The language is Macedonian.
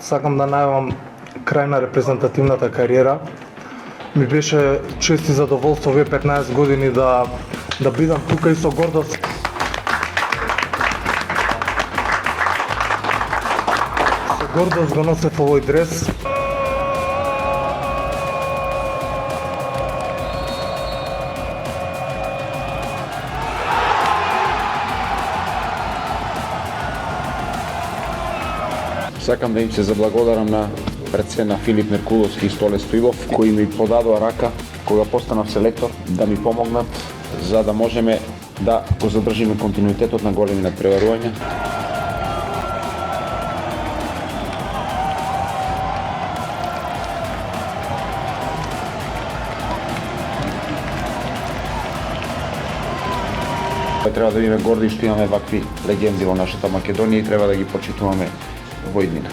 сакам да најавам крај на репрезентативната кариера. Ми беше чест и задоволство овие 15 години да бидам тука и со гордост. Со гордост го носев овој дрес. Сакам да им се заблагодарам пред се на Филип Меркуловски и Столе Стоилов, кои ми подадоа рака кога постанав селектор, да ми помогнат за да можеме да го задржиме континуитетот на големи надпреварувања. Треба да биме горди што имаме вакви легенди во нашата Македонија и треба да ги почитуваме во иднина.